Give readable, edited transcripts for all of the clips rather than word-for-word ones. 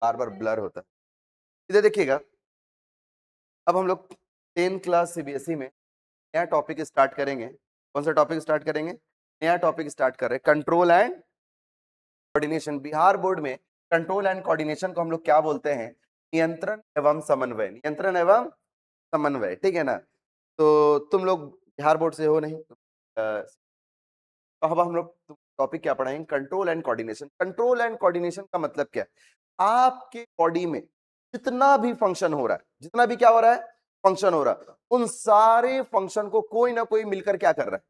बार बार blur होता है। इधर देखिएगा, अब हम लोग 10 क्लास सीबीएसई में नया टॉपिक स्टार्ट करेंगे। कौन सा टॉपिक स्टार्ट करेंगे? नया टॉपिक स्टार्ट कर रहे हैं, control and coordination. Bihar board में कंट्रोल एंड कोऑर्डिनेशन को हम लोग क्या बोलते हैं? नियंत्रण एवं समन्वय। नियंत्रण एवं समन्वय, ठीक है ना? तो तुम लोग बिहार बोर्ड से हो नहीं, तो अब हम लोग टॉपिक क्या पढ़ाएंगे? Control and coordination. Control and coordination का मतलब क्या है? आपके बॉडी में जितना भी फंक्शन हो रहा है, जितना भी क्या हो रहा है, फंक्शन हो रहा है, उन सारे फंक्शन को कोई ना कोई मिलकर क्या कर रहा है?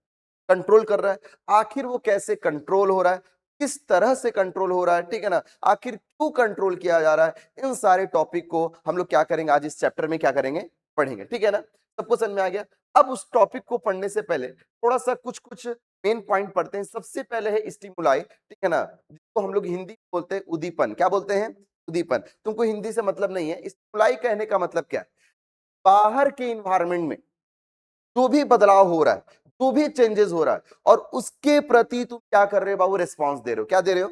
कंट्रोल कर रहा है। आखिर वो कैसे कंट्रोल हो रहा है, किस तरह से कंट्रोल हो रहा है, ठीक है ना? आखिर क्यों कंट्रोल किया जा रहा है, इन सारे टॉपिक को हम लोग क्या करेंगे आज इस चैप्टर में, क्या करेंगे? पढ़ेंगे, ठीक है ना? सबको समझ में आ गया? अब उस टॉपिक को पढ़ने से पहले थोड़ा सा कुछ कुछ मेन पॉइंट पढ़ते हैं। सबसे पहले है स्टिमुलाई, ठीक है ना? जिसको हम लोग हिंदी में बोलते हैं उद्दीपन। क्या बोलते हैं? उद्दीपन। तुमको हिंदी से मतलब नहीं है। स्टिमुलाई कहने का मतलब क्या है? बाहर के इन्वायरमेंट में जो भी बदलाव हो रहा है, जो भी चेंजेस हो रहा है, और उसके प्रति तुम क्या कर रहे हो बाबू? रिस्पॉन्स दे रहे हो। क्या दे रहे हो?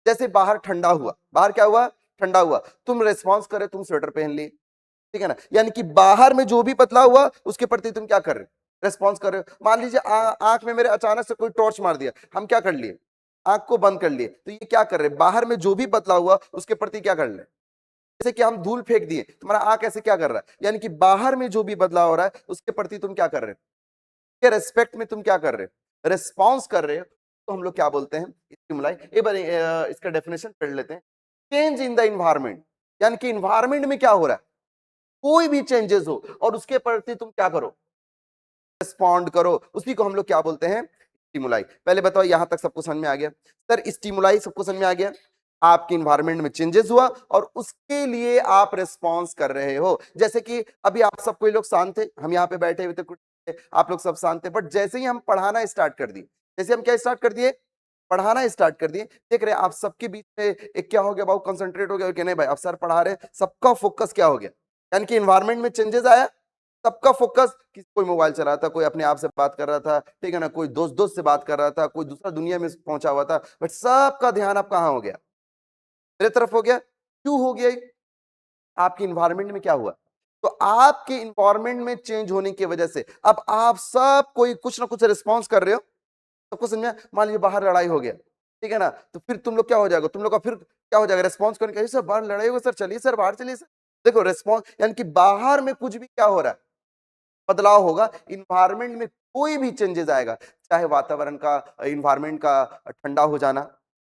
जैसे बाहर ठंडा हुआ, बाहर क्या हुआ? ठंडा हुआ, तुम रिस्पॉन्स करे, तुम स्वेटर पहन लिए, ठीक है ना? यानी कि बाहर में जो भी बदलाव हुआ उसके प्रति तुम क्या कर रहे हो? रिस्पॉन्स कर रहे हो। मान लीजिए आंख में मेरे अचानक से कोई टॉर्च मार दिया, हम क्या कर लिए? आंख को बंद कर लिए। तो ये क्या कर रहे हैं? बाहर में जो भी बदलाव हुआ उसके प्रति क्या कर रहे हैं? जैसे कि हम धूल फेंक दिए, तुम्हारा आंख ऐसे क्या कर रहा है? यानी कि बाहर में जो भी बदलाव हो रहा है उसके प्रति तुम क्या कर रहे हो? के रेस्पेक्ट में तुम क्या कर रहे हो? रिस्पॉन्स कर रहे हो। तो हम लोग क्या बोलते हैं? स्टिमुलाई। एक बार इसका डेफिनेशन पढ़ लेते हैं। चेंज इन द इन्वायरमेंट, यानी कि इन्वायरमेंट में क्या हो रहा है, कोई भी चेंजेस हो और उसके प्रति तुम क्या करो? रिस्पॉन्ड करो। उसी को हम लोग क्या बोलते हैं? स्टिमुलाई। पहले बताओ, यहां तक सबको समझ में आ गया? सर स्टिमुलाई सबको समझ में आ गया? आपके इन्वायरमेंट में चेंजेस हुआ और उसके लिए आप रिस्पॉन्स कर रहे हो। जैसे कि अभी आप सब कोई लोग शांत थे, हम यहाँ पे बैठे हुए थे, कुछ आप लोग सब शांत थे, बट जैसे ही हम पढ़ाना स्टार्ट कर दिए, जैसे हम क्या स्टार्ट कर दिए? पढ़ाना स्टार्ट कर दिए, देख रहे हैं आप सबके बीच में एक क्या हो गया बाबू? कंसंट्रेट हो गया कि नहीं भाई अब सर पढ़ा रहे हैं, सबका फोकस क्या हो गया? यानी कि इन्वायरमेंट में चेंजेस आया, सबका फोकस, कोई मोबाइल चला रहा था, कोई अपने आप से बात कर रहा था, ठीक है ना? कोई दोस्त दोस्त से बात कर रहा था, कोई दूसरा दुनिया में पहुंचा हुआ था, बट सबका ध्यान अब कहां हो गया? मेरे तरफ हो गया। क्यों हो गया? आपके इन्वायरमेंट में क्या हुआ? तो आपके इन्वायरमेंट में चेंज होने की वजह से अब आप सब कोई कुछ ना कुछ रिस्पॉन्स कर रहे हो। सबको समझ में? मान लीजिए बाहर लड़ाई हो गया, ठीक है ना? तो फिर तुम लोग क्या हो जाएगा? तुम लोग का फिर क्या हो जाएगा? रिस्पॉन्स करने का, सर बाहर लड़ाई हो, सर चलिए, सर बाहर चलिए, सर। देखो रिस्पॉन्स, यानी कि बाहर में कुछ भी क्या हो रहा है? बदलाव होगा। इन्वायरमेंट में कोई भी चेंजेस आएगा, चाहे वातावरण का, इन्वायरमेंट का ठंडा हो जाना,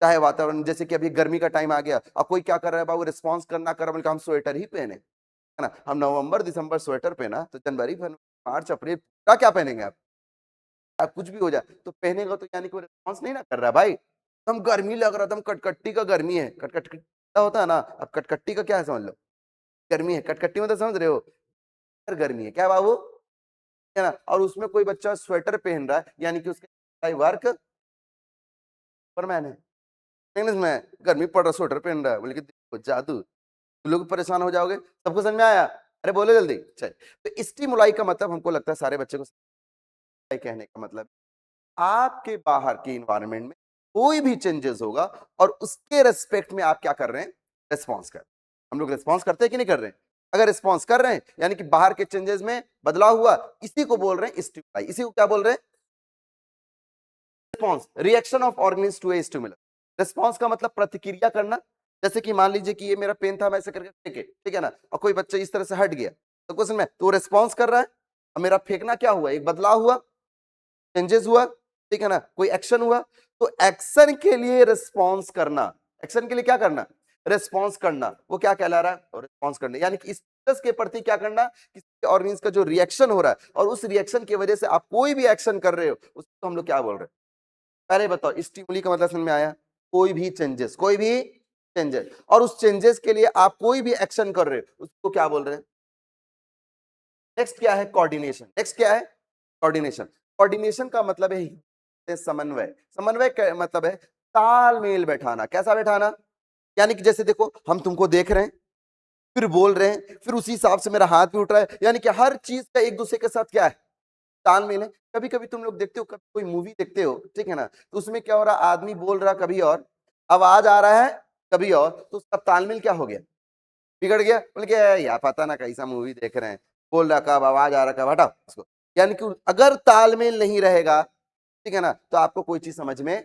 चाहे वातावरण, जैसे कि अभी गर्मी का टाइम आ गया, अब कोई क्या कर रहा है बाबू? रिस्पॉन्स करना कर रहा है, बल्कि हम स्वेटर ही पहने, है ना? हम नवंबर दिसंबर स्वेटर पहना, तो जनवरी फरवरी मार्च अप्रैल क्या पहनेंगे आप? कुछ भी हो जाए तो पहनेगा, तो यानी कोई रिस्पॉन्स नहीं ना कर रहा है भाई। हम गर्मी लग रहा था, हम कटकट्टी का गर्मी है, कटकट्टी क्या होता है ना, अब कटकट्टी का क्या है समझ लो? गर्मी है, कटकट्टी मतलब समझ रहे हो? गर्मी है क्या बाबू, है ना? और उसमें कोई बच्चा स्वेटर पहन रहा है, यानी कि उसके वर्क सुपरमैन है। इंग्लिश में गर्मी पड़ रहा, स्वेटर पहन रहा है, बोले कि देखो जादू, तुम लोग परेशान हो जाओगे। सबको समझ में आया? अरे बोलो जल्दी। चल, तो स्टिमुलाई का मतलब हमको लगता है सारे बच्चे को कहने का मतलब, आपके बाहर के इन्वायरमेंट में कोई भी चेंजेस होगा और उसके रेस्पेक्ट में आप क्या कर रहे हैं? रिस्पॉन्स कर। हम लोग रिस्पॉन्स करते हैं कि नहीं कर रहे हैं? अगर रिस्पॉन्स कर रहे हैं यानी कि बाहर के चेंजेस में बदलाव हुआ, इसी को बोल रहे हैं स्टिमुलाई। इसी को क्या बोल रहे हैं? Response, reaction of organism to a stimulus. Response का मतलब प्रतिक्रिया करना। जैसे कि मान लीजिए कि ये मेरा पेन था, मैं ऐसे करके फेंके, ठीक है ना? और कोई बच्चा इस तरह से हट गया, तो क्वेश्चन में तो रिस्पॉन्स कर रहा है, और मेरा फेंकना क्या हुआ? एक बदलाव हुआ, चेंजेस हुआ, ठीक है ना? कोई एक्शन हुआ। तो एक्शन के लिए रिस्पॉन्स करना, एक्शन के लिए क्या करना? रिस्पॉन्स करना, वो क्या कहला रहा है? रिस्पॉन्स करना, यानी कि स्टेटस के प्रति क्या करना? किसी ऑर्गेनिज्म का जो रिएक्शन हो रहा है और उस रिएक्शन की वजह से आप कोई भी एक्शन कर रहे हो, उसको हम लोग क्या बोल रहे हैं? पहले बताओ, स्टिमुली का मतलब समझ में आया? कोई भी चेंजेस, कोई भी चेंजेस, और उस चेंजेस के लिए आप कोई भी एक्शन कर रहे हो, उसको क्या बोल रहे हैं? नेक्स्ट क्या है? कोऑर्डिनेशन। नेक्स्ट क्या है? कोऑर्डिनेशन। कोऑर्डिनेशन का मतलब है समन्वय। समन्वय का मतलब है तालमेल बैठाना। कैसा बैठाना? यानी कि जैसे देखो, हम तुमको देख रहे हैं, फिर बोल रहे हैं, फिर उसी हिसाब से मेरा हाथ भी उठ रहा है, यानी कि हर चीज का एक दूसरे के साथ क्या है? तालमेल है। कभी कभी तुम लोग देखते हो, कभी कोई मूवी देखते हो, ठीक है ना? तो उसमें क्या हो रहा है? आदमी बोल रहा कभी और आवाज आ रहा है कभी और, तो उसका तालमेल क्या हो गया, बिगड़ गया। बोल के यार पता ना कैसा मूवी देख रहे हैं, बोल रहा कब आवाज आ रहा कब, हटाओ उसको। यानी कि अगर तालमेल नहीं रहेगा, ठीक है ना, तो आपको कोई चीज समझ में,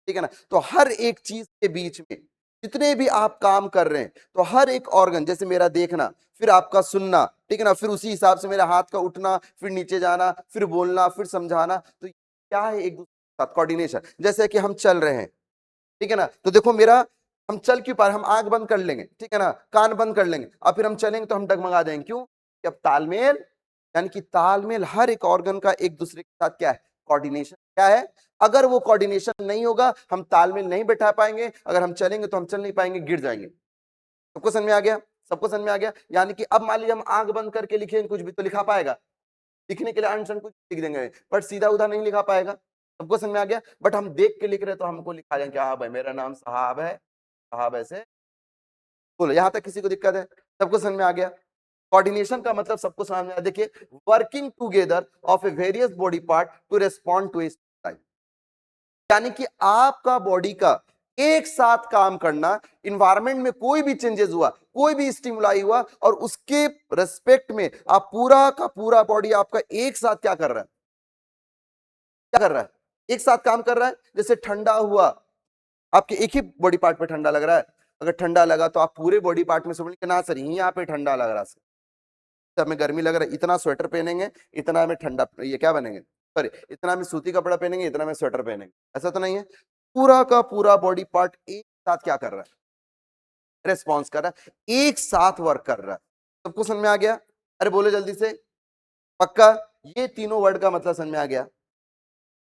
ठीक है ना। तो हर एक चीज के बीच में जितने भी आप काम कर रहे हैं, तो हर एक ऑर्गन, जैसे मेरा देखना, फिर आपका सुनना, ठीक है ना, फिर उसी हिसाब से मेरा हाथ का उठना, फिर नीचे जाना, फिर बोलना, फिर समझाना, तो क्या है, एक दूसरे के साथ कोऑर्डिनेशन। जैसे कि हम चल रहे हैं, ठीक है ना, तो देखो मेरा, हम चल क्यों पा रहे, हम आंख बंद कर लेंगे, ठीक है ना, कान बंद कर लेंगे, और फिर हम चलेंगे तो हम डगमगा जाएंगे, क्यों, कि अब तालमेल, यानी कि तालमेल हर एक ऑर्गन का एक दूसरे के साथ क्या है, कोऑर्डिनेशन क्या है। अगर वो कोऑर्डिनेशन नहीं होगा, हम तालमेल नहीं बैठा पाएंगे, अगर हम चलेंगे तो हम चल नहीं पाएंगे, गिर जाएंगे। सबको समझ में आ गया, सबको समझ में आ गया। यानी कि अब मान लीजिए हम आंख बंद करके लिखेंगे कुछ भी, तो लिखा पाएगा, लिखने के लिए आंसर कुछ लिख देंगे, बट सीधा उधर नहीं लिखा पाएगा। सबको समझ में आ गया। बट हम देख के लिख रहे तो हमको लिखा जाए कि हाँ भाई मेरा नाम साहब है, साहब ऐसे, बोलो यहां तक किसी को दिक्कत है, सबको समझ में आ गया। कोऑर्डिनेशन का मतलब सबको समझ में आया। देखिए, working together of a various body part to respond to a stimuli, यानी कि आपका बॉडी का एक साथ काम करना, इन्वायरमेंट में कोई भी चेंजेस हुआ, कोई भी स्टिमुलाई हुआ, और उसके रेस्पेक्ट में आप पूरा का पूरा बॉडी आपका एक साथ क्या कर रहा है, क्या कर रहा है, एक साथ काम कर रहा है। जैसे ठंडा हुआ, आपके एक ही बॉडी पार्ट पे ठंडा लग रहा है, अगर ठंडा लगा तो आप पूरे बॉडी पार्ट में से बोलेंगे ना सर यहाँ पे ठंडा लग रहा है, सर हमें गर्मी लग रहा है, इतना स्वेटर पहनेंगे, इतना में ठंडा, ये क्या बनेंगे, सॉरी इतना में सूती कपड़ा पहनेंगे, इतना में स्वेटर पहनेंगे, ऐसा तो नहीं है। पूरा का पूरा बॉडी पार्ट एक साथ क्या कर रहा है, रेस्पॉन्स कर रहा है, एक साथ वर्क कर रहा है। सबको समझ में आ गया, अरे बोलो जल्दी से, पक्का। ये तीनों वर्ड का मतलब समझ में आ गया।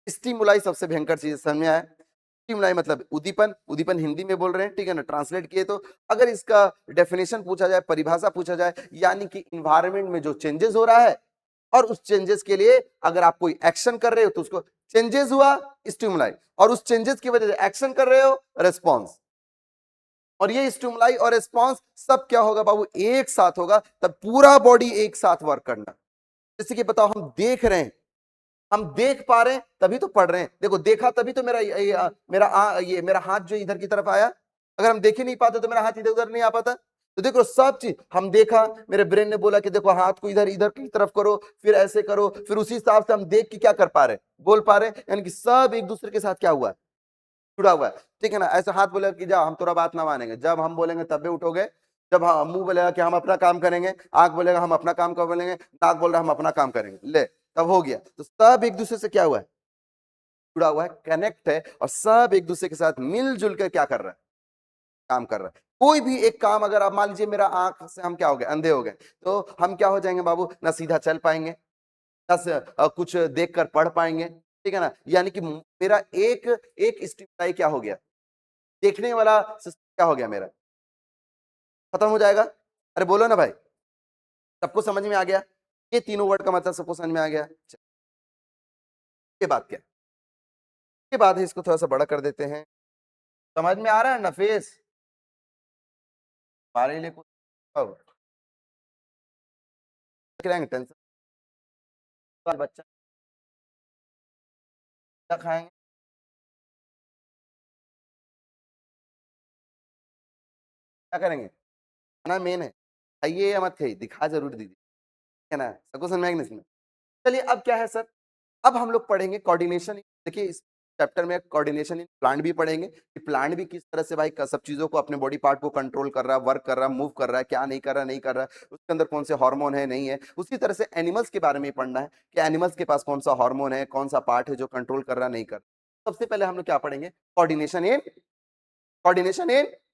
स्टिमुलाई सबसे भयंकर चीज समझ में आया। स्टिमुलाई मतलब उद्दीपन, उद्दीपन हिंदी में बोल रहे हैं, ठीक है ना, ट्रांसलेट किए तो। अगर इसका डेफिनेशन पूछा जाए, परिभाषा पूछा जाए, यानी कि इन्वायरमेंट में जो चेंजेस हो रहा है, और उस चेंजेस के लिए अगर आप कोई एक्शन कर रहे हो तो उसको चेंजेस हुआ, स्टिमुलाई, और उस चेंजेस की वजह से एक्शन कर रहे हो, रेस्पॉन्स। और ये स्टिमुलाई और रेस्पॉन्स सब क्या होगा बाबू, एक साथ होगा, तब पूरा बॉडी एक साथ वर्क करना। जैसे कि बताओ, हम देख रहे हैं, हम देख पा रहे हैं तभी तो पढ़ रहे हैं। देखो देखा तभी तो मेरा ये मेरा हाथ जो इधर की तरफ आया। अगर हम देख ही नहीं पाते तो मेरा हाथ इधर उधर नहीं आ पाता। तो देखो सब चीज हम देखा, मेरे ब्रेन ने बोला कि देखो हाथ को इधर इधर की तरफ करो, फिर ऐसे करो, फिर उसी हिसाब से हम देख के क्या कर पा रहे हैं, बोल पा रहे हैं। यानी कि सब एक दूसरे के साथ क्या हुआ है, जुड़ा हुआ है, ठीक है ना। ऐसे हाथ बोलेगा कि जा हम तोरा बात ना मानेंगे, जब हम बोलेंगे तब भी उठोगे। जब हाँ मुंह बोलेगा कि हम अपना काम करेंगे, आंख बोलेगा हम अपना काम कर बोलेंगे, नाक बोल रहा हम अपना काम करेंगे, ले तब हो गया। तो सब एक दूसरे से क्या हुआ है, जुड़ा हुआ है, कनेक्ट है, और सब एक दूसरे के साथ मिलजुल कर क्या कर रहा है, काम कर रहा है। कोई भी एक काम, अगर आप मान लीजिए मेरा आंख से हम क्या हो गए, अंधे हो गए, तो हम क्या हो जाएंगे बाबू, ना सीधा चल पाएंगे, ना कुछ देखकर पढ़ पाएंगे, ठीक है ना। यानी कि मेरा एक एक स्टिमुलाई क्या हो गया, देखने वाला सिस्टम क्या हो गया, मेरा खत्म हो जाएगा। अरे बोलो ना भाई, सबको समझ में आ गया। ये तीनों वर्ड का मतलब सबको समझ में आ गया। ये बात क्या है, ये बात है, इसको थोड़ा सा बड़ा कर देते हैं। समझ में आ रहा है नफीस, हमारे लिए कुछ अब टेंशन, बच्चा क्या खाएंगे, क्या करेंगे, खाना मेन है, खाइए या मत खाइए, दिखा जरूर दीजिए, है ना। सबको समझ में आएगा इसमें। चलिए अब क्या है सर, अब हम लोग पढ़ेंगे कोऑर्डिनेशन। देखिए इस चैप्टर में कोऑर्डिनेशन इन प्लांट भी पढ़ेंगे कि प्लांट भी किस तरह से भाई सब चीजों को, अपने बॉडी पार्ट को कंट्रोल कर रहा है, वर्क कर रहा है, मूव कर रहा है, क्या नहीं कर रहा, नहीं कर रहा है, उसके अंदर कौन से हार्मोन है, नहीं है। उसी तरह से एनिमल्स के बारे में पढ़ना है कि एनिमल्स के पास कौन सा हार्मोन है, कौन सा पार्ट है जो कंट्रोल कर रहा, नहीं कर रहा। सबसे पहले हम लोग क्या पढ़ेंगे, कोऑर्डिनेशन इन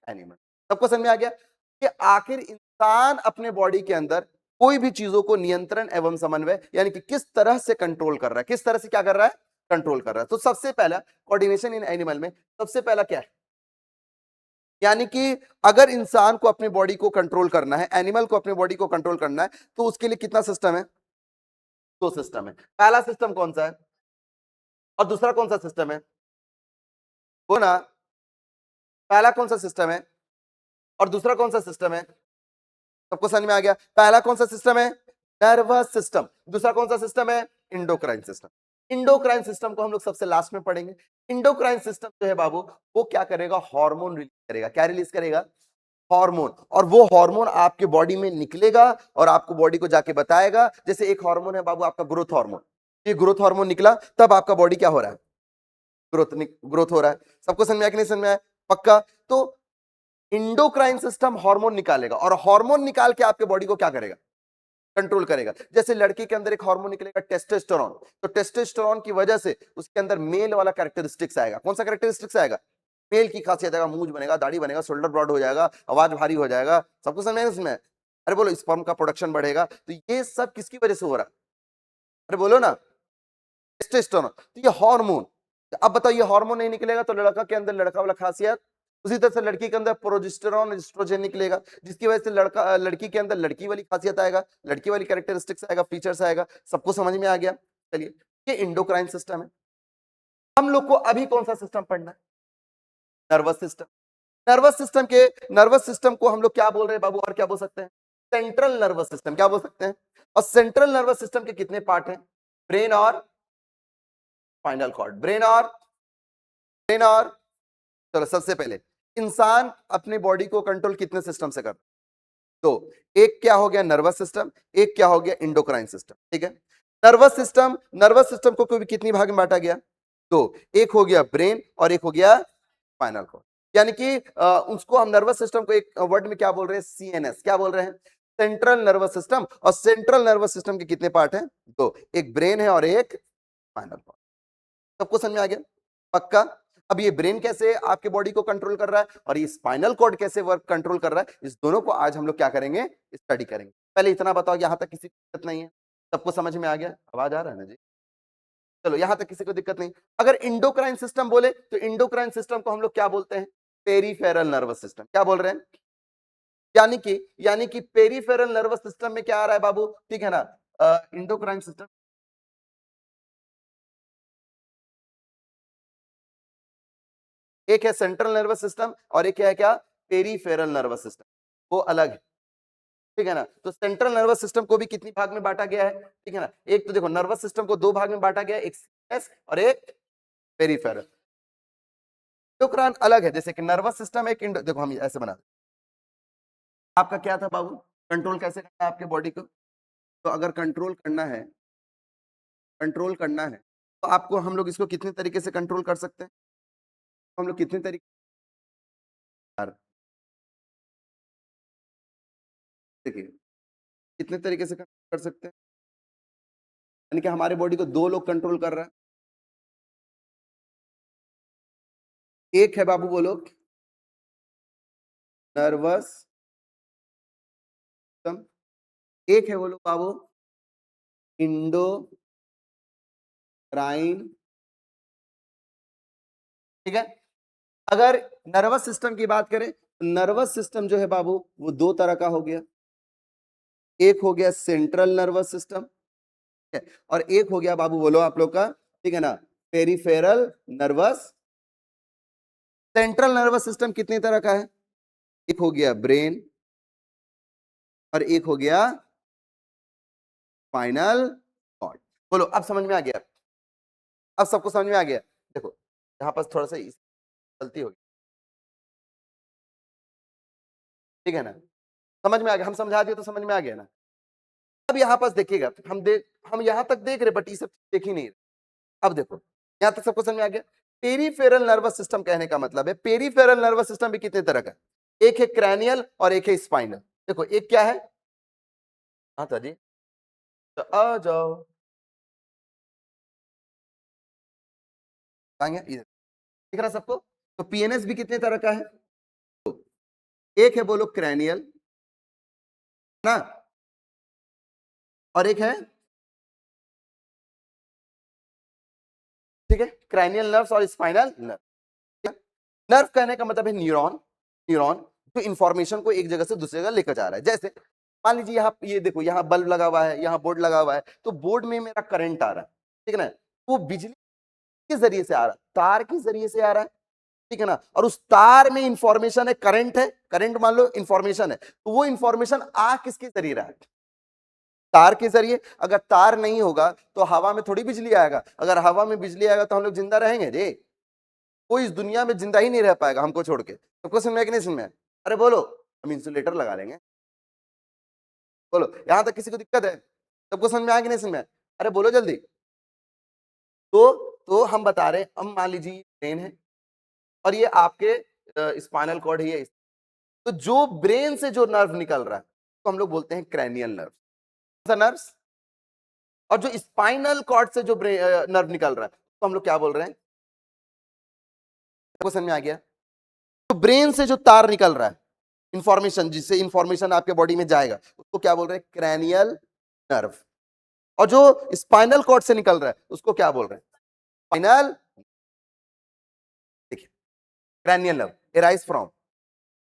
एनिमल। सबको समझ में आ गया कि आखिर इंसान अपने बॉडी के अंदर कोई भी चीजों को नियंत्रण एवं समन्वय, यानी कि किस तरह से कंट्रोल कर रहा है, किस तरह से क्या कर रहा है, कंट्रोल कर रहा है। तो सबसे पहला कोऑर्डिनेशन इन एनिमल में सबसे पहला क्या है, यानी कि अगर इंसान को अपने बॉडी को कंट्रोल करना है, एनिमल को अपने बॉडी को कंट्रोल करना है, तो उसके लिए कितना सिस्टम है, दो सिस्टम है। पहला सिस्टम कौन सा है, और दूसरा कौन सा सिस्टम है, वो ना, पहला कौन सा सिस्टम है और दूसरा कौन सा सिस्टम है। सबको समझ में आ गया, पहला कौन सा सिस्टम है, नर्वस सिस्टम, दूसरा कौन सा सिस्टम है, इंडोक्राइन सिस्टम। इंडोक्राइन सिस्टम को हम लोग सबसे लास्ट में पढ़ेंगे। इंडोक्राइन सिस्टम जो है बाबू, वो क्या करेगा, हार्मोन रिलीज करेगा। क्या रिलीज करेगा, हार्मोन। और वो हार्मोन आपके बॉडी में निकलेगा और आपको बॉडी को जाके बताएगा। जैसे एक हार्मोन है बाबू आपका ग्रोथ हार्मोन, ये ग्रोथ हार्मोन निकला तब आपका बॉडी क्या हो रहा है, ग्रोथ हो रहा है। सबको समझ में आया कि नहीं समझ में आया, पक्का। तो इंडोक्राइन सिस्टम हार्मोन निकालेगा और हार्मोन निकाल के आपके बॉडी को क्या करेगा, कंट्रोल करेगा। जैसे लड़की के अंदर एक हार्मोन निकलेगा टेस्टोस्टेरोन, तो टेस्टोस्टेरोन की वजह से उसके अंदर मेल वाला कैरेक्टरिस्टिक्स आएगा। कौन सा कैरेक्टरिस्टिक्स आएगा, मेल की खासियत आएगा, मूंछ बनेगा, दाढ़ी बनेगा, शोल्डर ब्रॉड हो जाएगा, आवाज भारी हो जाएगा। सबको समझ में इसमें, अरे बोलो स्पर्म का प्रोडक्शन बढ़ेगा। तो ये सब किसकी वजह से हो रहा है, अरे बोलो ना, टेस्टोस्टेरोन। तो ये हार्मोन, अब बताओ ये हार्मोन नहीं निकलेगा तो लड़का के अंदर लड़का वाला खासियत, उसी तरह से लड़की के अंदर प्रोजेस्टेरॉन एस्ट्रोजन निकलेगा, जिसकी वजह से लड़की के अंदर लड़की वाली खासियत आएगा, लड़की वाली कैरेक्टरिस्टिक्स आएगा, फीचर्स आएगा। सबको समझ में आ गया। चलिए, ये इंडोक्राइन सिस्टम है। हम लोग को अभी कौन सा सिस्टम पढ़ना है, नर्वस सिस्टम। नर्वस सिस्टम को हम लोग क्या बोल रहे हैं बाबू, और क्या बोल सकते हैं, सेंट्रल नर्वस सिस्टम। क्या बोल सकते हैं, और सेंट्रल नर्वस सिस्टम के कितने पार्ट हैं, ब्रेन और स्पाइनल कॉर्ड। ब्रेन और चलो, सबसे पहले इंसान अपने बॉडी को कंट्रोल कितने सिस्टम से करता है, तो एक क्या हो गया नर्वस सिस्टम, एक क्या हो गया इंडोक्राइन सिस्टम। ठीक है, नर्वस सिस्टम को भी कितनी भाग में बांटा गया, तो एक हो गया ब्रेन और एक हो गया स्पाइनल कॉर्ड। यानी कि उसको हम नर्वस सिस्टम को एक वर्ड में क्या बोल रहे हैं, सीएनएस। क्या बोल रहे हैं, सेंट्रल नर्वस सिस्टम। और सेंट्रल नर्वस सिस्टम के कितने पार्ट हैं, दो, एक ब्रेन है और एक स्पाइनल कॉर्ड। सबको समझ में आ गया, पक्का। अब ये ब्रेन कैसे आपके बॉडी को कंट्रोल कर रहा है और ये स्पाइनल कॉर्ड कैसे वर्क कंट्रोल कर रहा है, इस दोनों को आज हम लोग क्या करेंगे, स्टडी करेंगे। पहले इतना बताओ, यहां तक किसी को दिक्कत नहीं है, सबको समझ में आ गया, आवाज आ रहा है ना जी, चलो यहां तक किसी को दिक्कत नहीं। अगर इंडोक्राइन सिस्टम बोले तो इंडोक्राइन सिस्टम को हम लोग क्या बोलते हैं, पेरीफेरल नर्वस सिस्टम। क्या बोल रहे हैं, यानी कि पेरीफेरल नर्वस सिस्टम में क्या आ रहा है बाबू, ठीक है ना, इंडोक्राइन सिस्टम, एक है सेंट्रल नर्वस सिस्टम और एक है क्या, पेरीफेरल नर्वस सिस्टम, वो अलग है। ठीक है ना, तो सेंट्रल नर्वस सिस्टम को भी कितनी भाग में बांटा गया है, ठीक है ना, एक तो देखो नर्वस सिस्टम को दो भाग में बांटा गया है, एक सीएनएस और एक पेरीफेरल। इंडोक्राइन अलग है, जैसे कि नर्वस सिस्टम एक देखो हम ऐसे बना, आपका क्या था बाबू, कंट्रोल कैसे करना है आपके बॉडी को, तो अगर कंट्रोल करना है तो आपको हम लोग इसको कितने तरीके से कंट्रोल कर सकते हैं, हम लोग कितने तरीके, देखिए कितने तरीके से कर सकते हैं, यानी कि हमारे बॉडी को दो लोग कंट्रोल कर रहा है। एक है बाबू बोलो नर्वस सिस्टम, एक है बोलो बाबू इंडोक्राइन। ठीक है, अगर नर्वस सिस्टम की बात करें, नर्वस सिस्टम जो है बाबू वो दो तरह का हो गया, एक हो गया सेंट्रल नर्वस सिस्टम और एक हो गया बाबू बोलो आप लोग का, ठीक है ना, peripheral nervous. Central nervous system कितने तरह का है, एक हो गया ब्रेन और एक हो गया स्पाइनल कॉर्ड। बोलो अब समझ में आ गया, अब सबको समझ में आ गया। देखो यहाँ पर थोड़ा सा गलती होगी, ठीक है ना, समझ में आ गया, हम समझा दिए तो समझ में आ गया ना। अब यहाँ पर देखिएगा, हम यहाँ तक देख रहे बट ये सब देख ही नहीं रहे। अब देखो यहाँ तक सबको समझ में आ गया। पेरीफेरल नर्वस सिस्टम कहने का मतलब है, पेरीफेरल नर्वस सिस्टम भी कितने तरह का, एक है क्रैनियल और एक है स्पाइनल। देखो एक क्या है, हाँ तो जी, तो आ जाओ इधर, दिख रहा सबको। तो पीएनएस भी कितने तरह का है, तो एक है बोलो क्रैनियल ना, और एक है, ठीक है, क्रैनियल नर्व्स और स्पाइनल नर्व। नर्व कहने का मतलब है न्यूरॉन, जो इंफॉर्मेशन को एक जगह से दूसरी जगह लेकर जा रहा है। जैसे मान लीजिए यहाँ ये देखो, यहाँ बल्ब लगा हुआ है, यहाँ बोर्ड लगा हुआ है, तो बोर्ड में मेरा करंट आ रहा है, ठीक है ना, वो बिजली के जरिए से आ रहा है, तार के जरिए से आ रहा है, ठीक है ना, और उस तार में इंफॉर्मेशन है, करंट है, करंट मान लो इंफॉर्मेशन है, तो वो इंफॉर्मेशन आ किसके जरिए रहा है, तार के जरिए। अगर तार नहीं होगा तो हवा में थोड़ी बिजली आएगा, अगर हवा में बिजली आएगा तो हम लोग जिंदा रहेंगे जी? कोई इस दुनिया में जिंदा ही नहीं रह पाएगा हमको छोड़ के। सबको समझ में कि नहीं समझ में? अरे बोलो, हम इंसुलेटर लगा लेंगे। बोलो, यहां तक किसी को दिक्कत है? सबको समझ में आया कि नहीं समझ में? अरे बोलो जल्दी। तो हम बता रहे हैं, हम मान लीजिए ब्रेन है और ये आपके स्पाइनल कॉर्ड ही है। तो जो ब्रेन से जो नर्व निकल रहा है तो हम लोग बोलते हैं क्रैनियल नर्व, नर्व्स। और जो स्पाइनल कॉर्ड से जो नर्व निकल रहा है तो हम लोग क्या बोल रहे हैं? समझ में आ गया? तो ब्रेन से जो तार निकल रहा है, इंफॉर्मेशन, जिससे इंफॉर्मेशन आपके बॉडी में जाएगा, उसको क्या बोल रहे हैं? Cranial nerve. और जो स्पाइनल कॉर्ड से निकल रहा है उसको क्या बोल रहे हैं? स्पाइनल। देखिए, cranial nerve arise from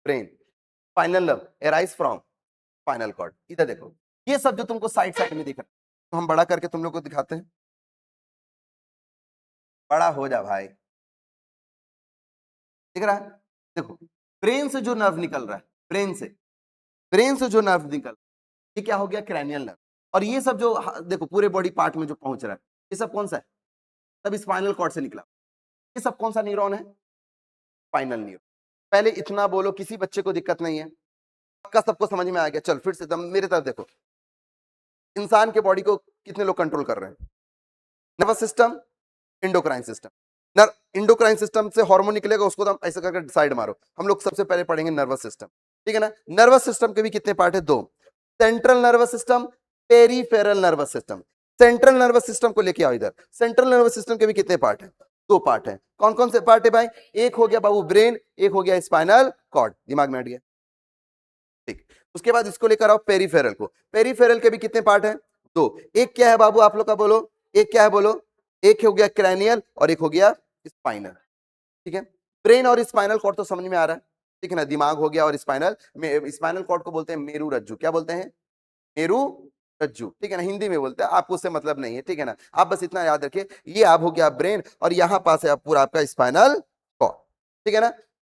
brain, spinal nerve arise from spinal cord. इधर देखो, ये सब जो तुमको साइड साइड में दिख रहा है, तो हम बड़ा करके तुम लोग को दिखाते हैं। बड़ा हो जा भाई, दिख रहा है? देखो, ब्रेन से जो नर्व निकल रहा है, ब्रेन से जो नर्व निकल रहा है, ये क्या हो गया? Cranial nerve. और ये सब जो देखो पूरे बॉडी पार्ट में जो पहुंच रहा है, ये सब कौन सा है? सब स्पाइनल कॉर्ड से निकला। ये सब कौन सा न्यूरॉन है? Spinal neuron. पहले इतना बोलो, किसी बच्चे को दिक्कत नहीं है? पक्का सबको समझ में आ गया? चल फिर से दम मेरे तरफ देखो। इंसान के बॉडी को कितने लोग कंट्रोल कर रहे हैं? Nervous system, endocrine system. Endocrine system से हार्मोन निकलेगा, उसको तो ऐसे करके साइड मारो। हम लोग सबसे पहले पढ़ेंगे नर्वस सिस्टम, ठीक है ना? नर्वस सिस्टम के भी कितने पार्ट है? दो। Central nervous system, peripheral nervous system. Central nervous system को लेके आओ इधर। सेंट्रल नर्वस सिस्टम के भी कितने पार्ट है? दो पार्ट है। कौन कौन से पार्ट है भाई? एक हो गया बाबू ब्रेन, एक हो गया स्पाइनल कॉर्ड। दिमाग में हट गया? ठीक। उसके बाद इसको लेकर आओ पेरीफेरल को। पेरीफेरल के भी कितने पार्ट है? दो। एक क्या है बाबू आप लोग का? बोलो, एक क्या है? बोलो। एक हो गया क्रैनियल और एक हो गया स्पाइनल, ठीक है? ब्रेन और स्पाइनल कॉर्ड तो समझ में आ रहा है, ठीक है ना? दिमाग हो गया और स्पाइनल, स्पाइनल कॉर्ड को बोलते हैं मेरू रज्जु। क्या बोलते हैं? मेरू रज्जु, ठीक है ना? हिंदी में बोलते हैं, आपको उससे मतलब नहीं है, ठीक है ना? आप बस इतना याद रखिए, ये आप हो गया ब्रेन और यहां पास है आप पूरा आपका स्पाइनल कॉर्ड, ठीक है ना?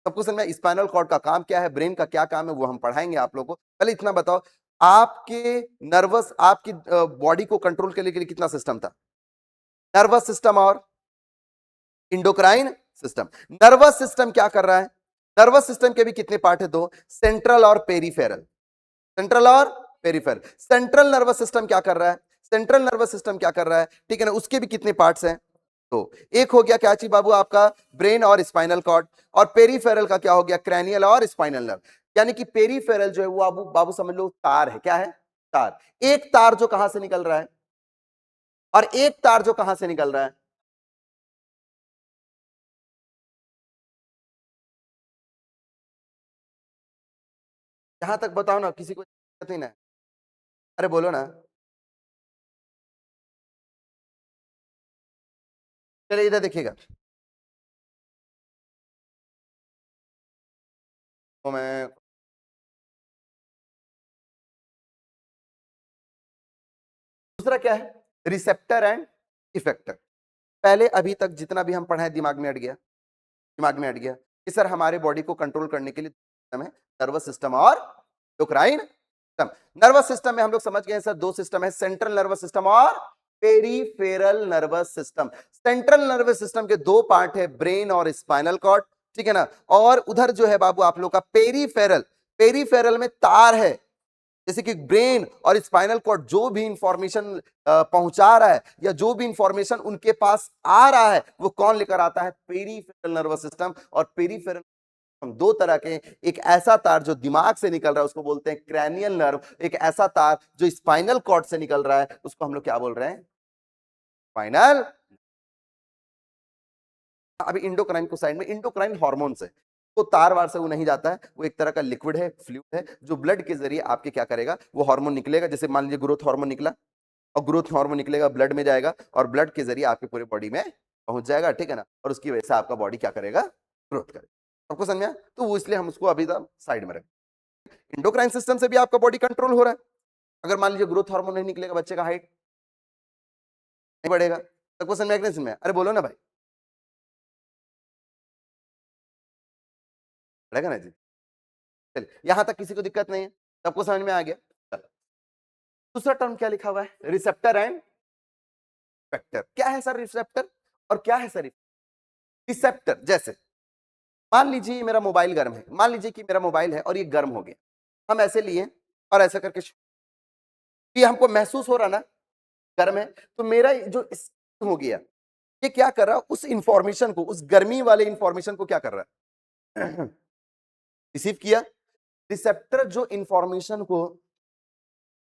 सबको समझ में? स्पाइनल कॉर्ड का काम क्या है, ब्रेन का क्या काम है, वो हम पढ़ाएंगे आप लोगों को। पहले इतना बताओ, आपके नर्वस, आपकी बॉडी को कंट्रोल करने के लिए कितना सिस्टम था? नर्वस सिस्टम और इंडोक्राइन सिस्टम। नर्वस सिस्टम क्या कर रहा है? नर्वस सिस्टम के भी कितने पार्ट है? दो। सेंट्रल और पेरीफेरल। सेंट्रल और पेरीफेरल। सेंट्रल नर्वस सिस्टम क्या कर रहा है? सेंट्रल नर्वस सिस्टम क्या कर रहा है, ठीक है ना? उसके भी कितने पार्ट्स हैं? तो एक हो गया क्या चीज बाबू आपका? ब्रेन और स्पाइनल कॉर्ड। और पेरीफेरल का क्या हो गया? क्रैनियल और स्पाइनल नर्व। यानी कि पेरीफेरल जो है वो बाबू बाबू समझ लो तार है। क्या है? तार। एक तार जो कहां से निकल रहा है और एक तार जो कहां से निकल रहा है? यहां तक बताओ ना, किसी को दिक्कत नहीं ना? अरे बोलो ना। चलिए इधर देखिएगा, तो मैं दूसरा क्या है? Receptor and effector. पहले अभी तक जितना भी हम पढ़ा है दिमाग में हट गया? दिमाग में हट गया कि सर हमारे बॉडी को कंट्रोल करने के लिए सिस्टम है, नर्वस सिस्टम और एंडोक्राइन सिस्टम। नर्वस सिस्टम में हम लोग समझ गए हैं सर, दो सिस्टम है, सेंट्रल नर्वस सिस्टम और peripheral nervous system. Central nervous system के दो पार्ट है, ब्रेन और स्पाइनल कॉर्ड, ठीक है ना? और उधर जो है बाबू आप लोग का पेरीफेरल। पेरीफेरल में तार है, जैसे कि ब्रेन और स्पाइनल कॉर्ड जो भी इंफॉर्मेशन पहुंचा रहा है या जो भी इंफॉर्मेशन उनके पास आ रहा है वो कौन लेकर आता है? Peripheral nervous system. और पेरीफेरल हम दो तरह के, एक ऐसा तार जो दिमाग से निकल रहा है उसको बोलते हैं क्रैनियल नर्व, एक ऐसा तार जो स्पाइनल कॉर्ड से निकल रहा है उसको हम लोग क्या बोल रहे हैं? स्पाइनल। अभी इंडोक्राइन को साइड में, इंडोक्राइन हार्मोन से तो तार वार से वो नहीं जाता है, वो एक तरह का लिक्विड है, फ्लूइड है, जो ब्लड के जरिए आपके क्या करेगा, वो हार्मोन निकलेगा। जैसे मान लीजिए ग्रोथ हार्मोन निकला, और ग्रोथ हार्मोन निकलेगा ब्लड में जाएगा और ब्लड के जरिए आपके पूरे बॉडी में पहुंच जाएगा, ठीक है ना? और उसकी वजह से आपका बॉडी क्या करेगा? ग्रोथ करेगा। सबको समझा? तो वो इसलिए हम उसको अभी तक साइड में रखें। इंडोक्राइन सिस्टम से भी आपका बॉडी कंट्रोल हो रहा है। अगर मान लीजिए ग्रोथ हार्मोन नहीं निकलेगा, बच्चे का हाइट नहीं बढ़ेगा। सबको समझ में नहीं समझ में? अरे बोलो ना भाई, बढ़ेगा ना जी? चलिए, यहां तक किसी को दिक्कत नहीं है? सबको समझ में आ गया? दूसरा टर्म क्या लिखा हुआ है, रिसेप्टर एंड इफेक्टर। क्या है सर रिसेप्टर और क्या है सर रिसेप्टर? जैसे मान लीजिए मेरा मोबाइल गर्म है, मान लीजिए कि मेरा मोबाइल है और ये गर्म हो गया, हम ऐसे लिए और ऐसा करके ये हमको महसूस हो रहा ना गर्म है, तो मेरा जो हो गया, ये क्या कर रहा है, उस इंफॉर्मेशन को, उस गर्मी वाले इंफॉर्मेशन को क्या कर रहा है, रिसीव किया। रिसेप्टर जो इंफॉर्मेशन को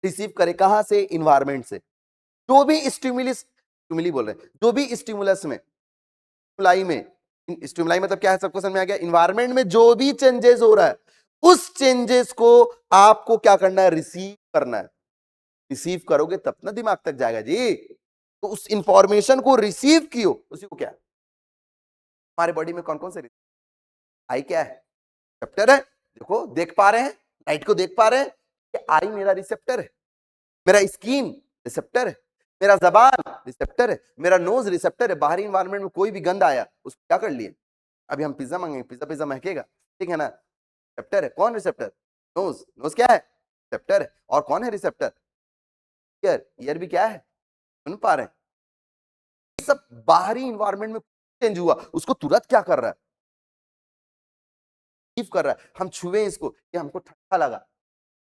रिसीव करे कहां से, इन्वायरमेंट से। जो भी स्टिमुली बोल रहे हैं, जो भी स्टिमुलस में, स्टिमुलाई में, स्टिमुलाई मतलब क्या है, सबको समझ में आ गया। इन्वायरमेंट में जो भी चेंजेस हो रहा है, उस चेंजेस को आपको क्या करना है, रिसीव करना है। रिसीव करोगे तब ना दिमाग तक जाएगा जी। तो उस इंफॉर्मेशन को रिसीव कियो, उसी को क्या, हमारे बॉडी में कौन कौन से, आई क्या है, रिसेप्टर है। देखो देख पा रहे हैं, लाइट को देख पा रहे हैं कि आई मेरा रिसेप्टर है, मेरा स्किन रिसेप्टर है, मेरा जबान रिसेप्टर है, मेरा नोज रिसेप्टर है। बाहरी इन्वायरमेंट में कोई भी गंध आया, उसको क्या कर लिए, अभी हम पिज्जा मांगेंगे, पिज्जा पिज्जा महकेगा, ठीक है ना, रिसेप्टर है। कौन रिसेप्टर, नोज, नोज क्या है, रिसेप्टर है। और कौन है रिसेप्टर, ईयर, ईयर भी क्या है, सुन पा रहे हैं। सब बाहरी इन्वायरमेंट में चेंज हुआ, उसको तुरंत क्या कर रहा है, रिसीव कर रहा है। हम छुए इसको, ये हमको ठंडा लगा,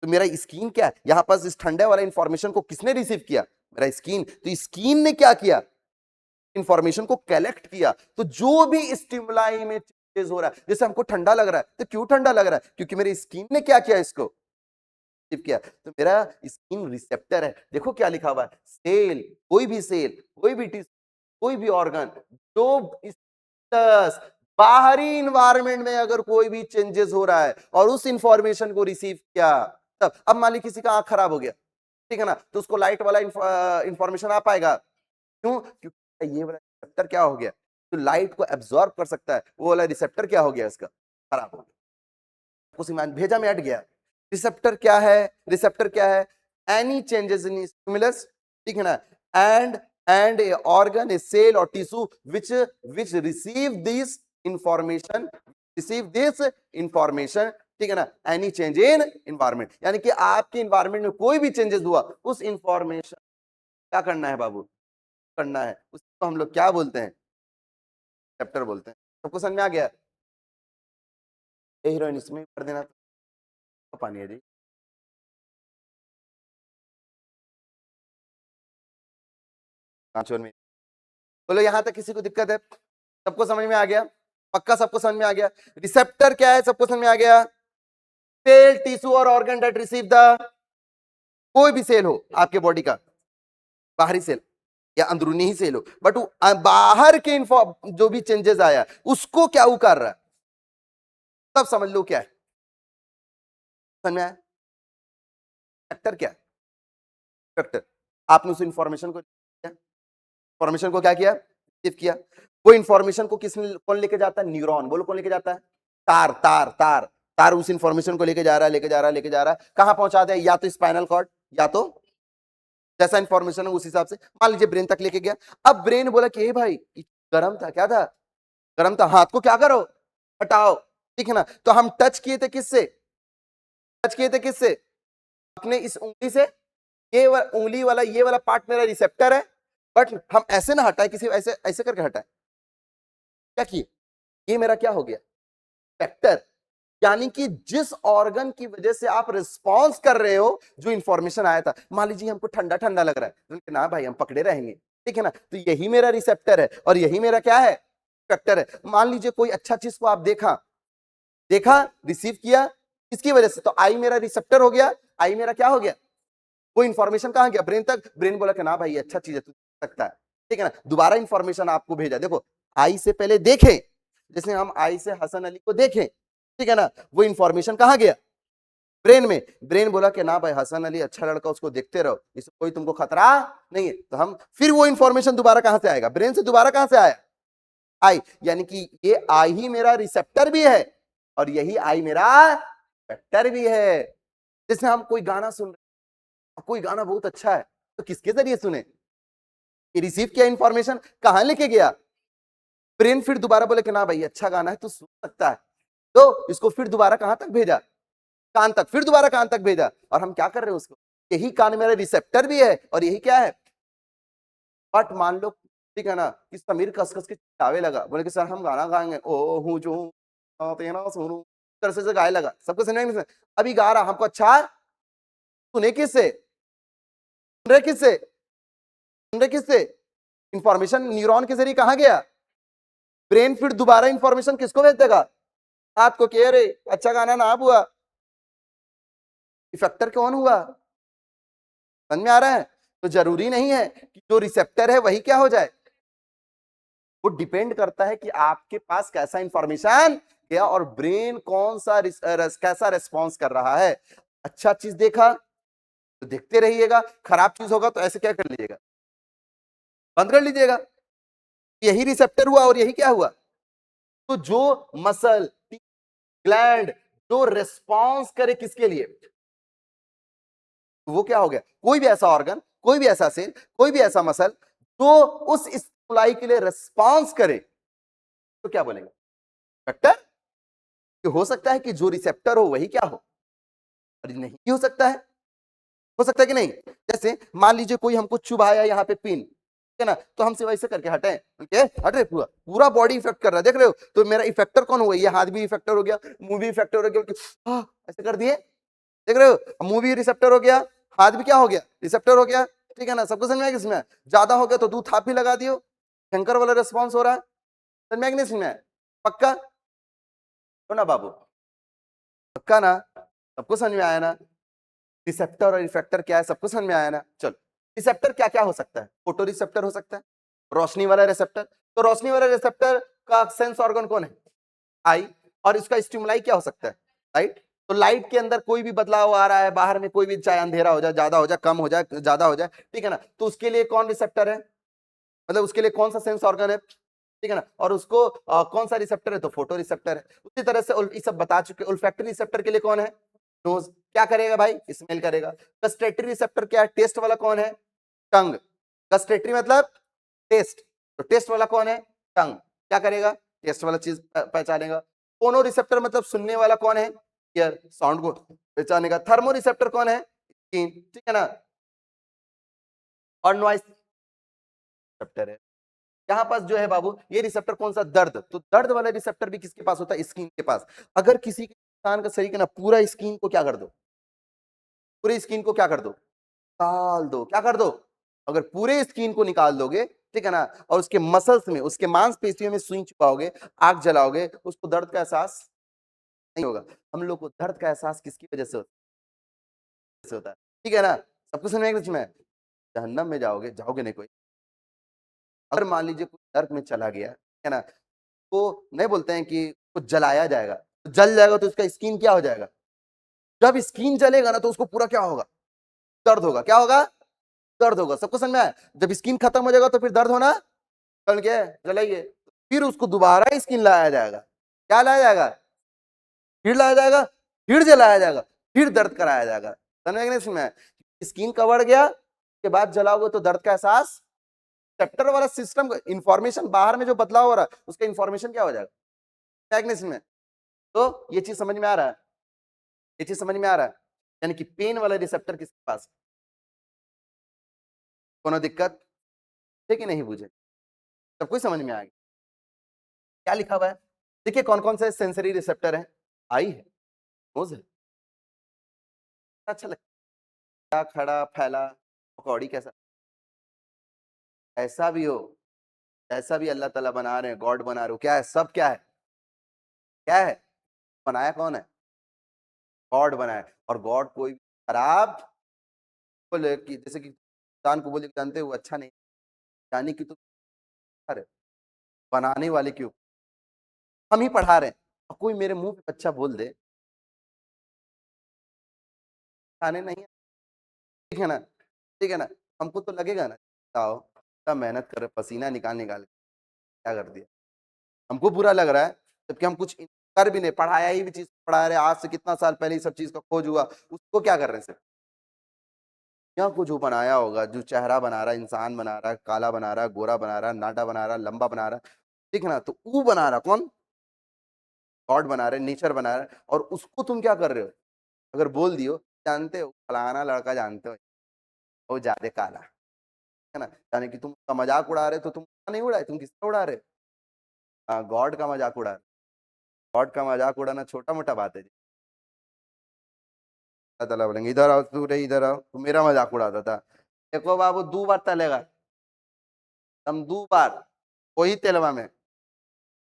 तो मेरा स्किन क्या है, यहां पास इस ठंडे वाला इंफॉर्मेशन को किसने रिसीव किया, मेरा स्किन। तो स्किन ने क्या किया, इंफॉर्मेशन को कलेक्ट किया। तो जो भी स्टिमुलाई में चेंजेस हो रहा है, जैसे हमको ठंडा लग रहा है, तो क्यों ठंडा लग रहा है, क्योंकि मेरी स्किन ने क्या किया, इसको रिसीव किया। तो मेरा स्किन रिसेप्टर है। देखो क्या लिखा हुआ है, सेल, कोई भी सेल, कोई भी टिश्यू, कोई भी ऑर्गन, जो बाहरी इन्वायरमेंट में अगर कोई भी चेंजेस हो रहा है और उस इंफॉर्मेशन को रिसीव किया, तब अब मान ली किसी का आंख खराब हो गया, ठीक है ना, तो उसको लाइट वाला इंफॉर्मेशन आ पाएगा, क्यों, क्योंकि ये वाला रिसेप्टर क्या हो गया, तो लाइट को एब्जॉर्ब कर सकता है, वो वाला रिसेप्टर क्या हो गया, इसका खराब हो गया, उस भेजा में अट गया। रिसेप्टर क्या है, रिसेप्टर क्या है, एनी चेंजेस इन स्टिमुलस, ठीक है ना, and a organ, a cell और tissue which receive this information, ठीक है ना, एनी चेंज इन इन्वायरमेंट। यानी कि आपके इन्वायरमेंट में कोई भी चेंजेस हुआ, उस इंफॉर्मेशन क्या करना है बाबू, करना है, उसको हम लोग क्या बोलते हैं, रिसेप्टर बोलते हैं। सबको समझ में आ गया, हीरोइन इसमें कर देना तो पानी है जी। 5 मिनट बोलो, यहां तक किसी को दिक्कत है, सबको समझ में आ गया, पक्का सबको समझ में आ गया। रिसेप्टर क्या है, सबको समझ में आ गया, सेल, टिश्यू और ऑर्गन दैट रिसीव द, कोई भी सेल हो आपके बॉडी का, बाहरी सेल या अंदरूनी ही सेल हो, बट बाहर के जो भी चेंजेस आया उसको क्या वो कर रहा है, तब समझ लो क्या है, समझ में आया। फैक्टर क्या है, फैक्टर, आपने उस इंफॉर्मेशन को क्या किया, रिसीव किया। वो इंफॉर्मेशन को किसने, कौन लेके जाता है, न्यूरॉन, बोलो कौन लेके जाता है, तार तार तार तार उस इंफॉर्मेशन को लेके जा रहा है, लेके जा रहा है, लेके जा रहा है, कहां पहुंचा दे, या तो स्पाइनल कॉर्ड, या तो जैसा इंफॉर्मेशन है उस हिसाब से, मान लीजिए ब्रेन तक लेके गया। अब ब्रेन बोला कि भाई गर्म था, क्या था, गर्म था, हाथ को क्या करो, हटाओ, ठीक है ना। तो हम टच किए थे किससे, टच किए थे किससे, अपने इस उंगली से, ये उंगली वाला ये वाला पार्ट मेरा रिसेप्टर है, बट हम ऐसे ना हटाए, किसी ऐसे ऐसे करके हटाए, क्या किए, ये मेरा क्या हो गया, फैक्टर। यानी कि जिस ऑर्गन की वजह से आप रिस्पॉन्स कर रहे हो, जो इंफॉर्मेशन आया था, मान लीजिए हमको ठंडा ठंडा लग रहा है, ना भाई हम पकड़े रहेंगे, ठीक है ना, तो यही मेरा रिसेप्टर है और यही मेरा क्या है, फैक्टर है। मान लीजिए कोई अच्छा चीज को आप देखा, देखा, रिसीव किया, किसकी वजह से, तो आई मेरा रिसेप्टर हो गया, आई मेरा क्या हो गया, वो इंफॉर्मेशन कहां गया, ब्रेन तक, ब्रेन बोला कि ना भाई ये अच्छा चीज है, तू देख सकता है, ठीक है ना, दोबारा इंफॉर्मेशन आपको भेजा। देखो आई से पहले देखें, जैसे हम आई से हसन अली को देखें, ठीक है ना, वो इंफॉर्मेशन कहां गया, ब्रेन में, ब्रेन बोला कि ना भाई हसन अली अच्छा लड़का, उसको देखते रहो, इससे कोई तुमको खतरा नहीं है। तो हम फिर वो इंफॉर्मेशन दोबारा कहां से आएगा, ब्रेन से दोबारा कहां से आया, आई। यानी कि ये आई ही मेरा रिसेप्टर भी है और यही आई मेरा फैक्टर भी है। जैसे हम कोई गाना सुन रहे, कोई गाना बहुत अच्छा है, तो किसके जरिए सुने, रिसीव किया इंफॉर्मेशन, कहां लेके गया, ब्रेन, फिर दोबारा बोले कि ना भाई अच्छा गाना है, तू सुन सकता है, तो इसको फिर दोबारा कहां तक भेजा, कान तक, फिर दोबारा कान तक भेजा, और हम क्या कर रहे हैं उसको यही कान मेरा रिसेप्टर भी है और यही क्या है। बट मान लो ठीक है ना कि समीर कस कस के चिल्लावे लगा, बोले कि सर हम गाना गाएंगे, ओ हूँ जो हूँ, तेरा सुनूं, तरह से गाए लगा, सबको समझ में नहीं। अभी गा रहा हमको अच्छा सुने किससे, सुन रहे किससे, सुन रहे किससे, इंफॉर्मेशन न्यूरॉन के जरिए कहां गया, ब्रेन फिर दोबारा इंफॉर्मेशन किसको भेज देगा, आपको कह रहे अच्छा गाना ना हुआ, इफेक्टर कौन हुआ, समझ में आ रहा है। तो जरूरी नहीं है कि जो रिसेप्टर है वही क्या हो जाए, वो डिपेंड करता है कि आपके पास कैसा इंफॉर्मेशन गया और ब्रेन कौन सा कैसा रिस्पॉन्स कर रहा है। अच्छा चीज देखा तो देखते रहिएगा, खराब चीज होगा तो ऐसे क्या कर लीजिएगा, बंद कर लीजिएगा। यही रिसेप्टर हुआ और यही क्या हुआ। तो जो मसल ग्लैंड जो रिस्पॉन्स करे किसके लिए, वो क्या हो गया, कोई भी ऐसा ऑर्गन, कोई भी ऐसा सेल, कोई भी ऐसा मसल जो उस स्टिमुलाई के लिए रिस्पॉन्स करे तो क्या बोलेंगे, फैक्टर। कि हो सकता है कि जो रिसेप्टर हो वही क्या हो, और नहीं हो सकता है, हो सकता है कि नहीं। जैसे मान लीजिए कोई हमको चुभाया यहाँ पे पिन, ठीक है ना, तो हमसे वैसे करके हटे, हट रहे, पूरा पूरा बॉडी इफेक्ट कर रहा है, देख रहे हो, तो मेरा इफेक्टर कौन हुआ, ये हाथ भी इफेक्टर हो गया, मुंह भी इफेक्टर हो गया, ऐसे कर दिए, देख रहे हो, मुंह भी रिसेप्टर हो गया, हाथ भी क्या हो गया, रिसेप्टर हो गया, ठीक है ना, सबको समझ में आया किसमें, ज्यादा हो गया तो दूध थाप भी लगा दियो, शंकर वाला रिस्पॉन्स हो रहा है, समझ में आया कि नहीं समझ में आया? पक्का हो ना बाबू, पक्का ना, सबको समझ में आया ना। रिसेप्टर और इफेक्टर क्या है सबको समझ में आया ना। चलो रिसेप्टर क्या क्या हो सकता है, फोटो रिसेप्टर हो सकता है, रोशनी वाला रिसेप्टर, तो रोशनी वाला रिसेप्टर का सेंस ऑर्गन कौन है, आई, और इसका स्टिमुलाई क्या हो सकता है, लाइट। तो लाइट के अंदर कोई भी बदलाव आ रहा है बाहर में, कोई भी चाहे अंधेरा हो जाए, ज्यादा हो जाए, कम हो जाए, ज्यादा हो जाए, ठीक है ना, तो उसके लिए कौन रिसेप्टर है, मतलब उसके लिए कौन सा सेंस ऑर्गन है, ठीक है ना, और उसको कौन सा रिसेप्टर है, तो फोटो रिसेप्टर है। उसी तरह से ये सब बता चुके, उल्फैक्टरी रिसेप्टर के लिए कौन है, नोज, क्या करेगा भाई, स्मेल करेगा। गस्टेटरी रिसेप्टर क्या है, टेस्ट वाला कौन है, टंग, गस्टेटरी मतलब टेस्ट, तो टेस्ट वाला कौन है, टंग, क्या करेगा, टेस्ट वाला चीज पहचानेगा। फोनो रिसेप्टर मतलब सुनने वाला कौन है, ईयर, साउंड को पहचानेगा। थर्मो रिसेप्टर कौन है, स्किन, ठीक है ना, और नॉइस रिसेप्टर है। यहाँ पास जो है बाबू ये रिसेप्टर कौन सा, दर्द, तो दर्द वाला रिसेप्टर भी किसके पास होता है, स्किन के पास। अगर किसी के इंसान का शरीर का ना पूरा स्किन को क्या कर दो, पूरी स्किन को क्या कर दो, निकाल दो, क्या कर दो, अगर पूरे स्किन को निकाल दोगे, ठीक है ना, और उसके मसल्स में, उसके मांसपेशियों में सुई चुपाओगे, आग जलाओगे, उसको दर्द का एहसास नहीं होगा। हम लोग को दर्द का एहसास किसकी वजह से होता है, ठीक है ना, सबको समझ में, जहन्नम में जाओगे, जाओगे नहीं कोई। अगर मान लीजिए कोई दर्द में चला गया, है ना, तो नहीं बोलते हैं कि कुछ जलाया जाएगा, तो जल जाएगा तो उसका स्किन क्या हो जाएगा, जब स्किन जलेगा ना तो उसको पूरा क्या होगा, दर्द होगा, क्या होगा, दर्द होगा, सबको समझ में आया। जब स्किन खत्म हो जाएगा तो फिर दर्द होना कल क्या है, जलाइए, फिर उसको दोबारा स्किन लाया जाएगा, क्या लाया जाएगा, फिर लाया जाएगा, फिर जलाया जाएगा, फिर दर्द कराया जाएगा, समझ में नहीं, समझ में। स्किन कवर गया के बाद जलाओगे तो दर्द का एहसास, चैप्टर वाला सिस्टम इंफॉर्मेशन बाहर में जो बदलाव हो रहा है उसका इंफॉर्मेशन क्या हो जाएगा में। तो ये चीज समझ में आ रहा है, ये चीज समझ में आ रहा है, यानी कि पेन वाला रिसेप्टर किसके पास, कोनो दिक्कत है कि नहीं, बुझे सब कुछ समझ में आ गया। क्या लिखा हुआ है, देखिए कौन कौन से सेंसरी रिसेप्टर है, आई है, नोज है, अच्छा लगता, खड़ा फैला, पकौड़ी कैसा, ऐसा भी हो, ऐसा भी अल्लाह ताला बना रहे हैं, गॉड बना रहे हो, क्या है, सब क्या है, क्या है, बनाया कौन है, गॉड बनाया। और गॉड कोई खराब बोले कि जैसे कि इंसान को बोले जानते हो अच्छा नहीं, यानी कि तो अरे बनाने वाले क्यों, हम ही पढ़ा रहे हैं, और कोई मेरे मुंह पे अच्छा बोल दे, खाने नहीं है, ठीक है ना, ठीक है ना, हमको तो लगेगा ना, बताओ इतना मेहनत कर पसीना निकाल निकाल के क्या कर दिया, हमको बुरा लग रहा है, जबकि हम कुछ कर भी नहीं, पढ़ाया ही भी चीज पढ़ा रहे, आज से कितना साल पहले ही सब चीज का खोज हुआ, उसको क्या कर रहे हैं सिर्फ, क्या कुछ जो बनाया होगा, जो चेहरा बना रहा है, इंसान बना रहा है, काला बना रहा है, गोरा बना रहा है, नाटा बना रहा है, लंबा बना रहा है, ठीक है ना, तो वो बना रहा कौन, गॉड बना रहे, नेचर बना रहे, और उसको तुम क्या कर रहे हो, अगर बोल दियो जानते हो फलाना लड़का जानते हो वो ज्यादा काला है ना, यानी कि तुम उसका मजाक उड़ा रहे हो, तो तुम उसका नहीं उड़ाए, तुम किसका उड़ा रहे हो? हाँ, गॉड का मजाक उड़ा रहे हो। गॉड का मजाक उड़ाना छोटा मोटा बात है जी। अल्लाह ताला बोलेंगे इधर आओ, तू रे इधर आओ, तू मेरा मजाक उड़ाता था, देखो बाबू 2 बार तलेगा, तुम 2 बार वही तेलवा में,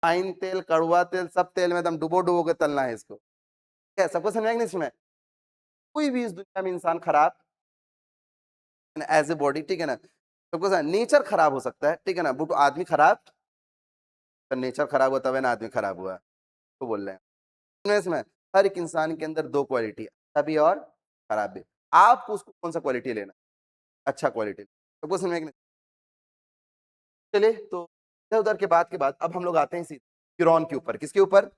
फाइन तेल कड़वा तेल सब तेल में तुम डुबो डुबो के तलना है इसको। क्या सबको समझ नहीं इसमें? कोई भी इस दुनिया में इंसान खराब एज ए बॉडी, ठीक है ना, सबको नेचर खराब हो सकता है, ठीक है ना, बट आदमी खराब, नेचर खराब हुआ तब है ना आदमी खराब हुआ, तो बोल रहे हैं इसमें हर एक इंसान के अंदर 2 क्वालिटी है, अच्छा भी और खराब भी। आपको उसको कौन सा क्वालिटी लेना, अच्छा क्वालिटी, सबको समझ में कि नहीं? चलिए, तो इधर उधर के बात के बाद अब हम लोग आते हैं न्यूरॉन के ऊपर। किसके ऊपर?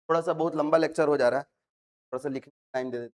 थोड़ा सा बहुत लंबा लेक्चर हो जा रहा है, थोड़ा सा लिखने टाइम दे देते